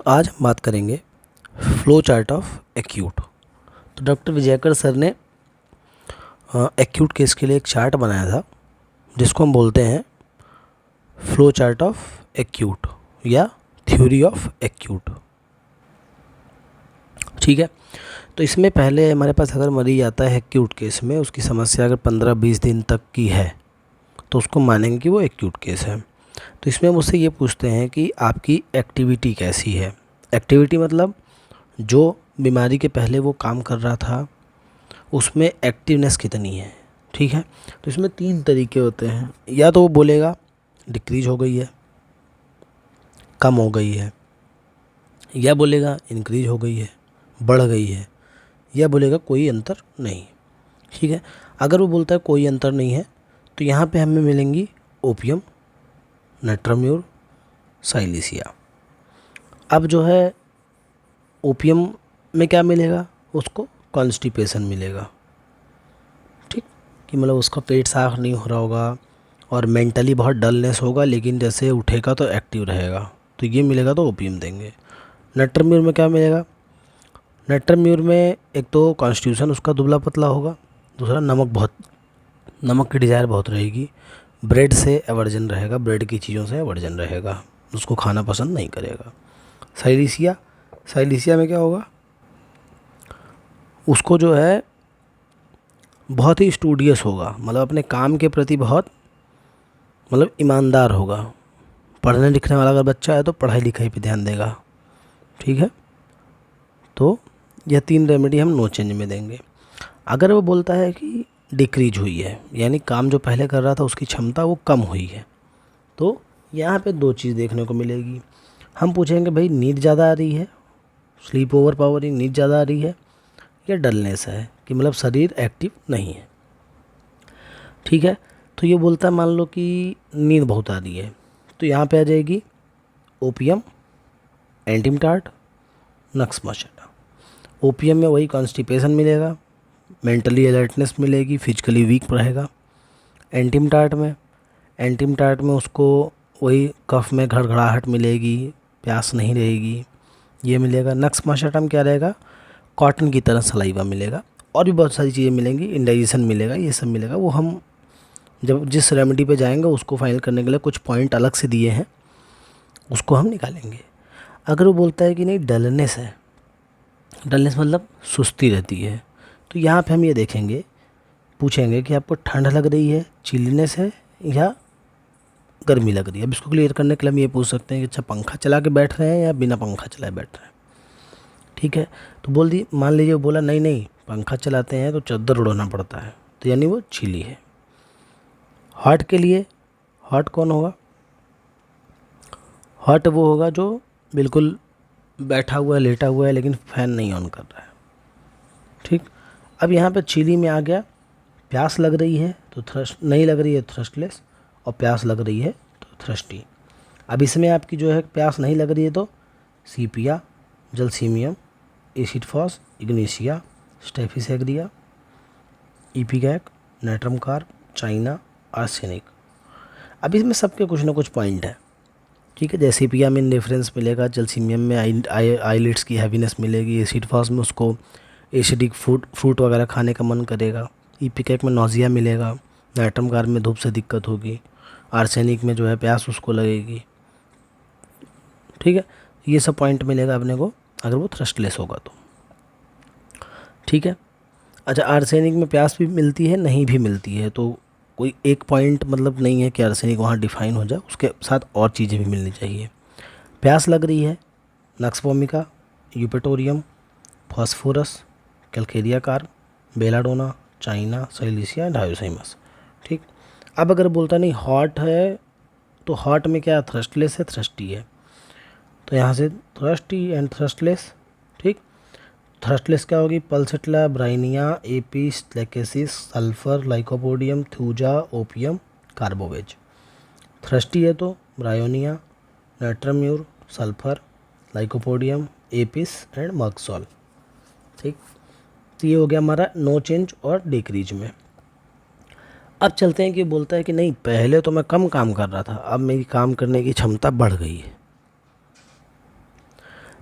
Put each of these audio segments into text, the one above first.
तो आज हम बात करेंगे फ्लो चार्ट ऑफ एक्यूट। तो डॉक्टर विजयकर सर ने एक्यूट केस के लिए एक चार्ट बनाया था जिसको हम बोलते हैं फ्लो चार्ट ऑफ एक्यूट या थ्योरी ऑफ एक्यूट। ठीक है, तो इसमें पहले हमारे पास अगर मरीज आता है एक्यूट केस में, उसकी समस्या अगर 15-20 दिन तक की है तो उसको मानेंगे कि वो एक्यूट केस है। तो इसमें हम उससे ये पूछते हैं कि आपकी एक्टिविटी कैसी है। एक्टिविटी मतलब जो बीमारी के पहले वो काम कर रहा था उसमें एक्टिवनेस कितनी है। ठीक है, तो इसमें 3 तरीके होते हैं। या तो वो बोलेगा डिक्रीज हो गई है, कम हो गई है, या बोलेगा इंक्रीज हो गई है, बढ़ गई है, या बोलेगा कोई अंतर नहीं। ठीक है, अगर वो बोलता है कोई अंतर नहीं है तो यहाँ पे हमें मिलेंगी ओपियम, नट्राम्यूर, साइलिसिया। अब जो है ओपियम में क्या मिलेगा, उसको कॉन्स्टिपेशन मिलेगा। ठीक, कि मतलब उसका पेट साफ नहीं हो रहा होगा और मेंटली बहुत डलनेस होगा, लेकिन जैसे उठेगा तो एक्टिव रहेगा, तो ये मिलेगा तो ओपियम देंगे। नट्राम्यूर में क्या मिलेगा, नट्राम्यूर में एक तो कॉन्स्टिट्यूशन उसका दुबला पतला होगा, दूसरा नमक की डिज़ायर बहुत रहेगी, ब्रेड से एवर्जन रहेगा, ब्रेड की चीज़ों से एवर्जन रहेगा, उसको खाना पसंद नहीं करेगा। साइलिसिया में क्या होगा, उसको जो है बहुत ही स्टूडियस होगा, मतलब अपने काम के प्रति बहुत ईमानदार होगा। पढ़ने लिखने वाला अगर बच्चा है तो पढ़ाई लिखाई पे ध्यान देगा। ठीक है, तो यह 3 रेमेडी हम नो चेंज में देंगे। अगर वो बोलता है कि डिक्रीज हुई है, यानी काम जो पहले कर रहा था उसकी क्षमता वो कम हुई है, तो यहाँ पे 2 चीज़ देखने को मिलेगी। हम पूछेंगे भाई नींद ज़्यादा आ रही है, स्लीप ओवर पावरिंग, नींद ज़्यादा आ रही है, या डलनेस है कि मतलब शरीर एक्टिव नहीं है। ठीक है, तो ये बोलता है मान लो कि नींद बहुत आ रही है, तो यहाँ पे आ जाएगी ओपियम, एंटीमटार्ट, नक्समशटा। ओपियम में वही कॉन्स्टिपेशन मिलेगा, मेंटली अलर्टनेस मिलेगी, फिजिकली वीक रहेगा। एंटीमटार्ट में उसको वही कफ में घड़घड़ाहट मिलेगी, प्यास नहीं रहेगी, ये मिलेगा। नक्समशटम क्या रहेगा, कॉटन की तरह सलाइवा मिलेगा, और भी बहुत सारी चीज़ें मिलेंगी, इंडाइजेशन मिलेगा, ये सब मिलेगा। वो हम जब जिस रेमेडी पे जाएंगे उसको फाइनल करने के लिए कुछ पॉइंट अलग से दिए हैं, उसको हम निकालेंगे। अगर वो बोलता है कि नहीं डलनेस है, डलनेस मतलब सुस्ती रहती है, तो यहाँ पे हम ये देखेंगे, पूछेंगे कि आपको ठंड लग रही है, चिलीनेस है, या गर्मी लग रही है। अब इसको क्लियर करने के लिए हम ये पूछ सकते हैं कि अच्छा पंखा चला के बैठ रहे हैं या बिना पंखा चलाए बैठ रहे हैं। ठीक है, तो मान लीजिए वो बोला नहीं नहीं पंखा चलाते हैं तो चादर उड़ाना पड़ता है, तो यानी वो चिली है। हार्ट के लिए, हार्ट कौन होगा, हार्ट वो होगा जो बिल्कुल बैठा हुआ है, लेटा हुआ है, लेकिन फ़ैन नहीं ऑन कर रहा है। ठीक, अब यहाँ पे चिली में आ गया, प्यास लग रही है तो थ्रस्ट, नहीं लग रही है थ्रस्टलेस, और प्यास लग रही है तो थ्रस्टी। अब इसमें आपकी जो है प्यास नहीं लग रही है तो sepia, gelsemium, acid phos, ignatia, staphysagria, ipecac, natrum carb, china, arsenic. अब इसमें सबके कुछ ना कुछ पॉइंट है। ठीक है, जैसे सीपिया में इंडिफरेंस मिलेगा, जलसीमियम में आईलिड्स की हैवीनेस मिलेगी, एसिड फॉस में उसको एसिडिक फ्रूट वगैरह खाने का मन करेगा, इपिगैक में नौजिया मिलेगा, नाइट्रम कार्ब में धूप से दिक्कत होगी, आर्सेनिक में जो है प्यास उसको लगेगी। ठीक है, ये सब पॉइंट मिलेगा अपने को अगर वो थ्रस्टलेस होगा तो। ठीक है, अच्छा आर्सेनिक में प्यास भी मिलती है, नहीं भी मिलती है, तो कोई एक पॉइंट मतलब नहीं है कि आर्सेनिक वहाँ डिफाइन हो जाए, उसके साथ और चीज़ें भी मिलनी चाहिए। प्यास लग रही है, nux vomica, eupatorium, phosphorus, calcarea carb, belladonna, china, silicea, hyoscyamus. ठीक, अब अगर बोलता नहीं हॉट है, तो हॉट में क्या थ्रस्टलेस है, थ्रस्टी है, तो यहाँ से थ्रस्टी एंड थ्रस्टलेस। ठीक, थ्रस्टलेस क्या होगी, pulsatilla, bryonia, apis, lachesis, sulphur, lycopodium, thuja, opium, carbo veg. Thirsty है तो bryonia, natrum mur, sulphur, lycopodium, apis and merc sol. ठीक, तो ये हो गया हमारा नो चेंज और डिक्रीज में। अब चलते हैं कि बोलता है कि नहीं पहले तो मैं कम काम कर रहा था, अब मेरी काम करने की क्षमता बढ़ गई है।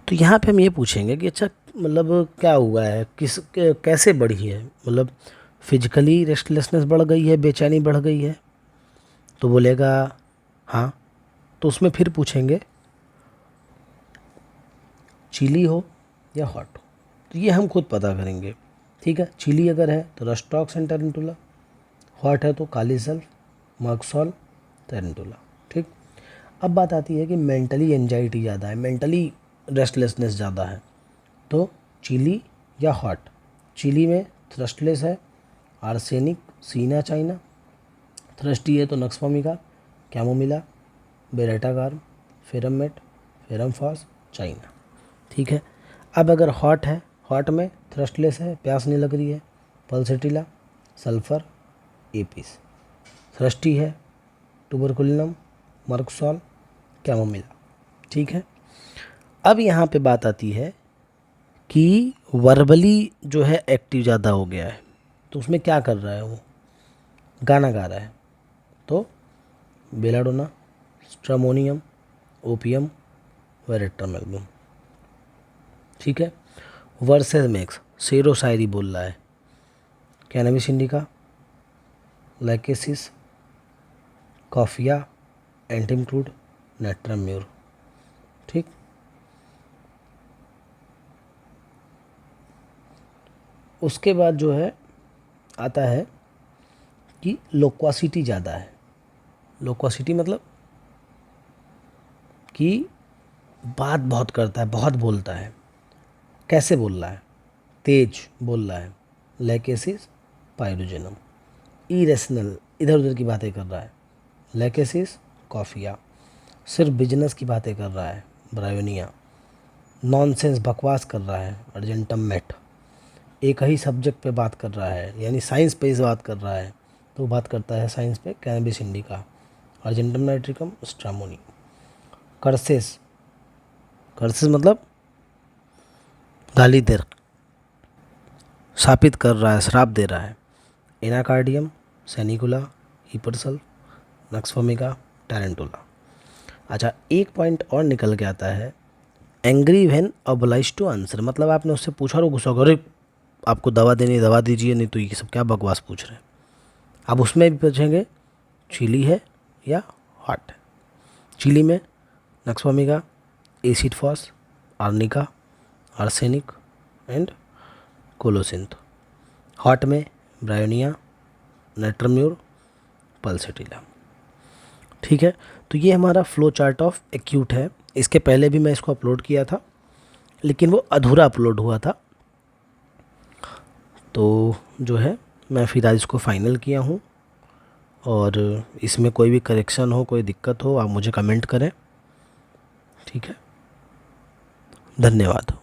तो यहाँ पे हम ये पूछेंगे कि अच्छा मतलब क्या हुआ है, कैसे बढ़ी है, मतलब फिजिकली रेस्टलेसनेस बढ़ गई है, बेचैनी बढ़ गई है, तो बोलेगा हाँ। तो उसमें फिर पूछेंगे चिली हो या हॉट हो, तो ये हम खुद पता करेंगे। ठीक है, चिली अगर है तो रस्टॉक्स एंड टेरेंटुला, हॉट है तो काली सल्फ, मर्कसॉल, टेरेंटुला। ठीक। अब बात आती है कि मेंटली एंजाइटी ज़्यादा है, मेंटली रेस्टलेसनेस ज़्यादा है, तो चिली या हॉट। चिली में थ्रस्टलेस है, आर्सेनिक, सीना चाइना। थ्रस्टी है तो नक्स vomica, कैमोमिला, बेरेटा गार्म, ferrum met, ferrum phos, china. ठीक है। अब अगर हॉट है, हॉट में थ्रस्टलेस है, प्यास नहीं लग रही है, पल्सेटिला, सल्फर, एपिस। थ्रस्टी है, टुबरकुलिनम, मर्कसॉल, कैमोमिला। ठीक है। अब यहाँ पे बात आती है कि वर्बली जो है एक्टिव ज़्यादा हो गया है, तो उसमें क्या कर रहा है, वो गाना गा रहा है, तो belladonna, stramonium, opium, veratrum album. ठीक है। वर्सेस मैक्स शेरो शायरी बोल रहा है, cannabis indica, lachesis, coffea, antim crud, natrum mur. ठीक। उसके बाद जो है आता है कि लोक्वासिटी ज़्यादा है। लोक्वासिटी मतलब कि बात बहुत करता है, बहुत बोलता है। कैसे बोल रहा है, तेज बोल रहा है। लैकेसिस, पायरोजेनम, इरेशनल, इधर उधर की बातें कर रहा है। लैकेसिस, कॉफिया, सिर्फ बिजनेस की बातें कर रहा है। ब्रायोनिया, नॉनसेंस, बकवास कर रहा है। अर्जेंटम मेट, एक ही सब्जेक्ट पे बात कर रहा है, यानी साइंस पे इस बात कर रहा है, तो बात करता है साइंस पे। Cannabis indica, argentum nitricum, stramonium. Curses, curses मतलब गाली दे, शापित कर रहा है, श्राप दे रहा है। Anacardium, sanicula, hepar sul, nux vomica, tarentula. अच्छा, एक पॉइंट और निकल के आता है, angry when obliged to answer, मतलब आपने उससे पूछा और गुस्सा कर, अरे आपको दवा देनी है, दवा दीजिए, नहीं तो ये सब क्या बकवास पूछ रहे हैं। अब उसमें भी पूछेंगे चिली है या हॉट है। चिली में नक्स vomica, acid phos, arnica, arsenic and colocynth. Hot में ब्रायोनिया, नेट्रम्यूर, पल्सेटिला। ठीक है। तो ये हमारा फ्लो चार्ट ऑफ एक्यूट है। इसके पहले भी मैं इसको अपलोड किया था, लेकिन वो अधूरा अपलोड हुआ था, तो जो है मैं फिर आज इसको फाइनल किया हूँ। और इसमें कोई भी करेक्शन हो, कोई दिक्कत हो, आप मुझे कमेंट करें। ठीक है, धन्यवाद।